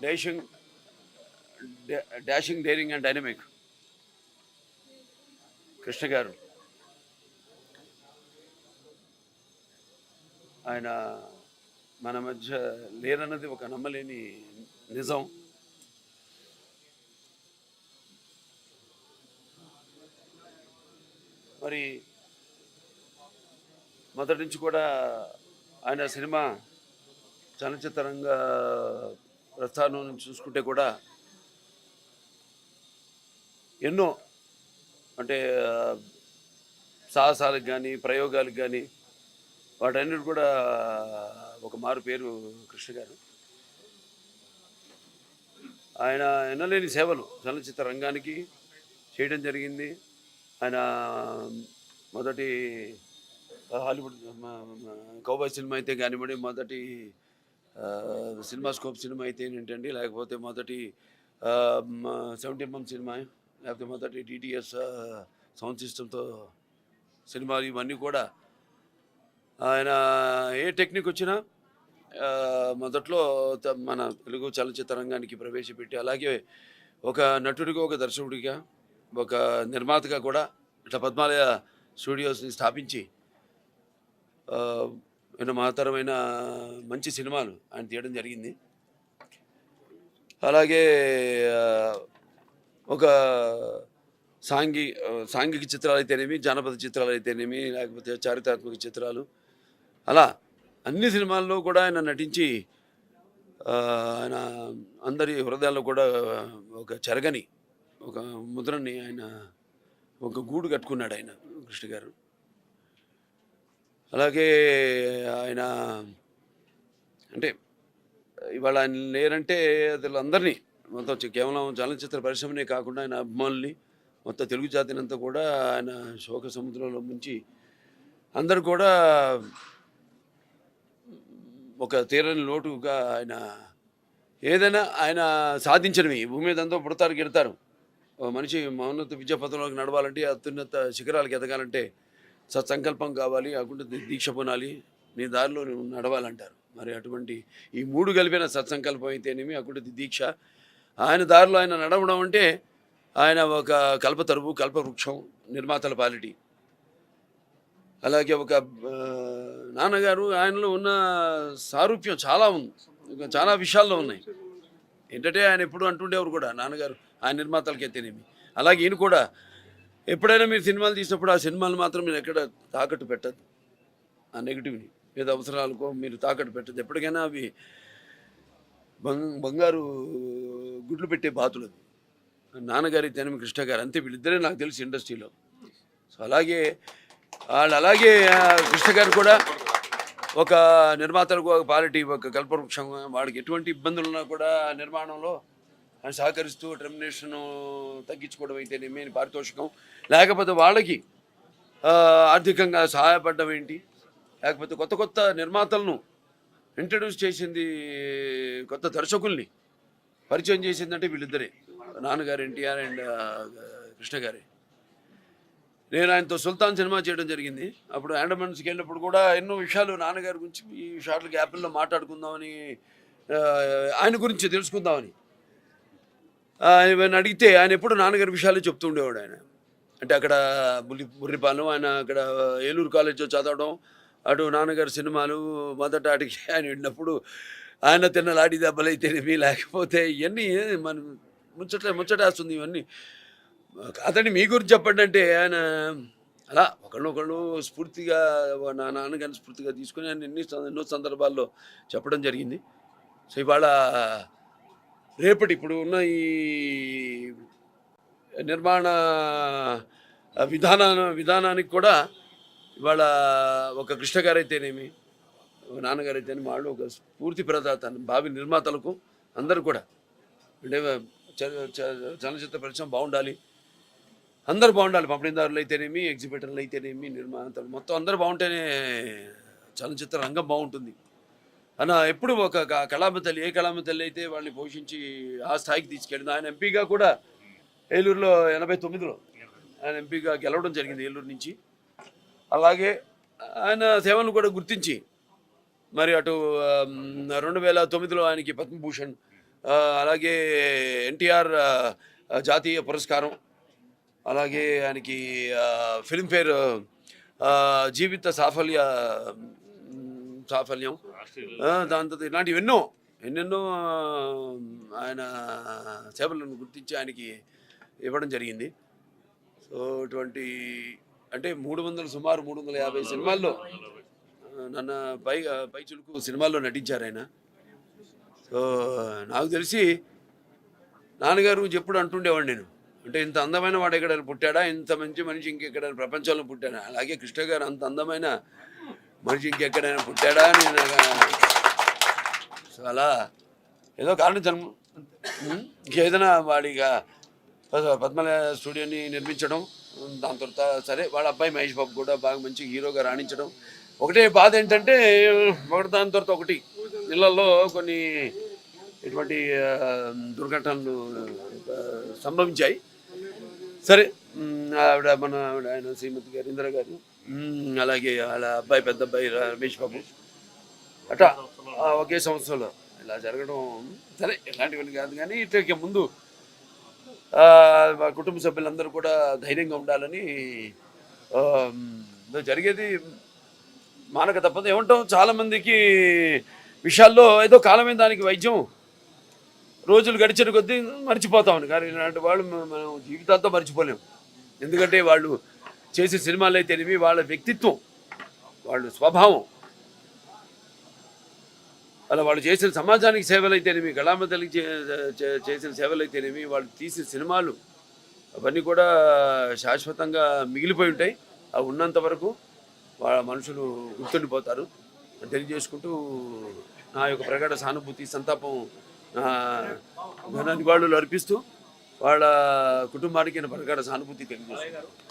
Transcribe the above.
Dashing dashing daring and dynamic Krishna గారు. ఆయన మన మధ్య లేరన్నది ఒక నమ్మలేని నిజం. మరి మొదటి నుంచి కూడా ఆయన సినిమా చలనచిత్ర రంగ ప్రస్థానం నుంచి చూసుకుంటే కూడా ఎన్నో అంటే సాహసాలకు కానీ ప్రయోగాలకు కానీ వాటన్నిటి కూడా ఒక మారు పేరు కృష్ణ గారు. ఆయన ఎన్నలేని సేవలు చలనచిత్ర రంగానికి చేయడం జరిగింది. ఆయన మొదటి హాలీవుడ్ కౌబాయ్ సినిమా అయితే కానివ్వండి, మొదటి సినిమా స్కోప్ సినిమా అయితే ఏంటండి, లేకపోతే మొదటి 70mm సినిమా, లేకపోతే మొదటి డిటిఎస్ సౌండ్ సిస్టంతో సినిమాలు, ఇవన్నీ కూడా ఆయన ఏ టెక్నిక్ వచ్చినా మొదట్లో మన తెలుగు చలనచిత్ర రంగానికి ప్రవేశపెట్టి, అలాగే ఒక నటుడిగా, ఒక దర్శకుడిగా, ఒక నిర్మాతగా కూడా ఇట్లా పద్మాలయ స్టూడియోస్ని స్థాపించి ఎన్నో మహత్తరమైన మంచి సినిమాలు ఆయన తీయడం జరిగింది. అలాగే ఒక సాంఘిక చిత్రాలు అయితేనేమి, జానపద చిత్రాలు అయితేనేమి, లేకపోతే చారిత్రాత్మక చిత్రాలు, అలా అన్ని సినిమాల్లో కూడా ఆయన నటించి ఆయన అందరి హృదయాల్లో కూడా ఒక చెరగని ఒక ముద్రని ఆయన ఒక గూడు కట్టుకున్నాడు ఆయన కృష్ణ గారు. అలాగే ఆయన అంటే ఇవాళ ఆయన లేరంటే అందరినీ మొత్తం కేవలం చలనచిత్ర పరిశ్రమనే కాకుండా ఆయన అభిమానుల్ని, మొత్తం తెలుగు జాతినంతా కూడా ఆయన శోక సముద్రంలో ముంచి అందరూ కూడా ఒక తీరని లోటుగా ఆయన ఏదైనా ఆయన సాధించినవి భూమి మీద అంతా పుడతారు గిడతారు. మనిషి మౌన్నత విద్యా పథంలోకి నడవాలంటే, అత్యున్నత శిఖరాలకు ఎదగాలంటే సత్సంకల్పం కావాలి, అకుంఠ దీక్ష పొనాలి, నీ దారిలో నువ్వు నడవాలంటారు. మరి అటువంటి ఈ మూడు కలిపిన సత్సంకల్పం అయితేనేమి, అకుంఠ దీక్ష, ఆయన దారిలో ఆయన నడవడం అంటే ఆయన ఒక కల్పతరువు, కల్పవృక్షం, నిర్మాతల పాలిటీ. అలాగే ఒక నాన్నగారు, ఆయనలో ఉన్న సారూప్యం చాలా ఉంది, చాలా విషయాల్లో ఉన్నాయి. ఏంటంటే ఆయన ఎప్పుడు అంటుండేవారు కూడా, నాన్నగారు ఆయన నిర్మాతలకైతేనేమి. అలాగే ఈయన కూడా ఎప్పుడైనా మీరు సినిమాలు తీసినప్పుడు ఆ సినిమాలు మాత్రం మీరు ఎక్కడ తాకట్టు పెట్టద్దు, ఆ నెగిటివ్ని ఏదో అవసరాలకో మీరు తాకట్టు పెట్టద్దు. ఎప్పటికైనా అవి బంగారు గుడ్లు పెట్టే బాతులు. నాన్నగారి తెనమి కృష్ణ గారు అంతే, వీళ్ళిద్దరే నాకు తెలిసి ఇండస్ట్రీలో. సో అలాగే అలాగే కృష్ణ గారు కూడా ఒక నిర్మాతలకు ఒక పాలిటీ, ఒక కల్పవృక్షం. వాడికి ఎటువంటి ఇబ్బందులు ఉన్నా కూడా నిర్మాణంలో ఆయన సహకరిస్తూ టెర్మినేషన్ తగ్గించుకోవడం అయితేనేమి, పారితోషికం, లేకపోతే వాళ్ళకి ఆర్థికంగా సహాయపడడం ఏంటి, లేకపోతే కొత్త కొత్త నిర్మాతలను ఇంట్రడ్యూస్ చేసింది, కొత్త దర్శకుల్ని పరిచయం చేసిందంటే వీళ్ళిద్దరే, నాన్నగారు ఎన్టీఆర్ అండ్ కృష్ణ గారే. నేను ఆయనతో సుల్తాన్ సినిమా చేయడం జరిగింది. అప్పుడు ఆండమాన్స్కి వెళ్ళినప్పుడు కూడా ఎన్నో విషయాలు నాన్నగారి గురించి ఈ షార్ట్ల గ్యాప్ల్లో మాట్లాడుకుందామని, ఆయన గురించి తెలుసుకుందామని ఆయన అడిగితే ఆయన ఎప్పుడు నాన్నగారి విషయాలు చెప్తూ ఉండేవాడు. ఆయన అంటే అక్కడ బుర్రిపాలెం, ఆయన అక్కడ ఏలూరు కాలేజ్లో చదవడం, అటు నాన్నగారి సినిమాలు మొదట అడిగి ఆయన విన్నప్పుడు ఆయన తిన్న లాడి దెబ్బలు అయితేనేమి, లేకపోతే ఇవన్నీ మన ముచ్చటేస్తుంది. ఇవన్నీ కాదండి, మీ గురించి చెప్పండి అంటే ఆయన అలా ఒకళ్ళు స్ఫూర్తిగా, నా నాన్నగారిని స్ఫూర్తిగా తీసుకుని ఆయన ఎన్నో సందర్భాల్లో చెప్పడం జరిగింది. సో ఇవాళ రేపటి ఇప్పుడు ఉన్న ఈ నిర్మాణ విధానానికి కూడా ఇవాళ ఒక కృష్ణ గారు అయితేనేమి, నాన్నగారు అయితేనేమి, వాళ్ళు ఒక స్ఫూర్తి ప్రదాత. భావి నిర్మాతలకు అందరూ కూడా అంటే చలనచిత్ర పరిశ్రమ బాగుండాలి, అందరూ బాగుండాలి. పంపిణీదారులు అయితేనేమి, ఎగ్జిబిటర్లు అయితేనేమి, నిర్మాతలు మొత్తం అందరూ బాగుంటేనే చలనచిత్ర రంగం బాగుంటుంది అన్న. ఎప్పుడు ఒక కళామ తల్లి, ఏ కళామ తల్లి అయితే వాళ్ళని పోషించి ఆ స్థాయికి తీసుకెళ్ళింది. ఆయన ఎంపీగా కూడా ఏలూరులో 89లో ఆయన ఎంపీగా గెలవడం జరిగింది ఏలూరు నుంచి. అలాగే ఆయన సేవలను కూడా గుర్తించి మరి అటు 2009లో ఆయనకి పద్మభూషణ్, అలాగే ఎన్టీఆర్ జాతీయ పురస్కారం, అలాగే ఆయనకి ఫిల్మ్ఫేర్ జీవిత సాఫల్యం, దాంతో ఇలాంటివి ఎన్నెన్నో ఆయన సేవలను గుర్తించి ఆయనకి ఇవ్వడం జరిగింది. సో ఇటువంటి అంటే సుమారు 350 సినిమాల్లో నన్ను పై చులుకు సినిమాల్లో నటించారు ఆయన. సో నాకు తెలిసి నాన్నగారు ఎప్పుడు అంటుండేవాడు నేను, అంటే ఇంత అందమైన వాడు ఎక్కడైనా పుట్టాడా, ఇంత మంచి మనిషి ఇంకెక్కడైనా ప్రపంచంలో పుట్టాడా, అలాగే కృష్ణ గారు అంత అందమైన మనిషి ఇంకెక్కడైనా పుట్టాడా అని సో అలా ఏదో కారణం జన్మ ఇంకేదైనా వాడిగా పద్మల స్టూడియోని నిర్మించడం, దాని తర్వాత సరే వాళ్ళ అబ్బాయి మహేష్ బాబు కూడా బాగా మంచి హీరోగా రాణించడం. ఒకటే బాధ ఏంటంటే ఒకటి దాని తర్వాత ఒకటి ఇళ్లలో కొన్ని ఇటువంటి దుర్ఘటనలు సంభవించాయి. సరే ఆవిడ ఆయన శ్రీమతి గారు ఇందిరా గారు, అలాగే వాళ్ళ అబ్బాయి పెద్ద అబ్బాయి రమేష్ బాబు అట్లా ఒకే సంవత్సరంలో ఇలా జరగడం సరే ఎలాంటివన్నీ కాదు. కానీ ఇట్లా ముందు మా కుటుంబ సభ్యులందరూ కూడా ధైర్యంగా ఉండాలని, జరిగేది మానక తప్పదు. ఏమంటాం, చాలామందికి విషయాల్లో ఏదో కాలమైన దానికి వైద్యం రోజులు గడిచిన కొద్దీ మర్చిపోతామని, కానీ ఇలాంటి వాళ్ళు మనం జీవితాంతో మర్చిపోలేము. ఎందుకంటే వాళ్ళు చేసే సినిమాలు అయితేనేమి, వాళ్ళ వ్యక్తిత్వం, వాళ్ళ స్వభావం, అలా వాళ్ళు చేసిన సమాజానికి సేవలు అయితేనేమి, కళామతలకి చేసిన సేవలు అయితేనేమి, వాళ్ళు తీసిన సినిమాలు అవన్నీ కూడా శాశ్వతంగా మిగిలిపోయి ఉంటాయి. అవి ఉన్నంత వరకు వాళ్ళ మనుషులు గుర్తుండిపోతారు అని తెలియజేసుకుంటూ నా యొక్క ప్రగాఢ సానుభూతి, సంతాపం, ఘన నివాళులు అర్పిస్తూ వాళ్ళ కుటుంబానికి ప్రగాఢ సానుభూతి తెలియజేస్తాను.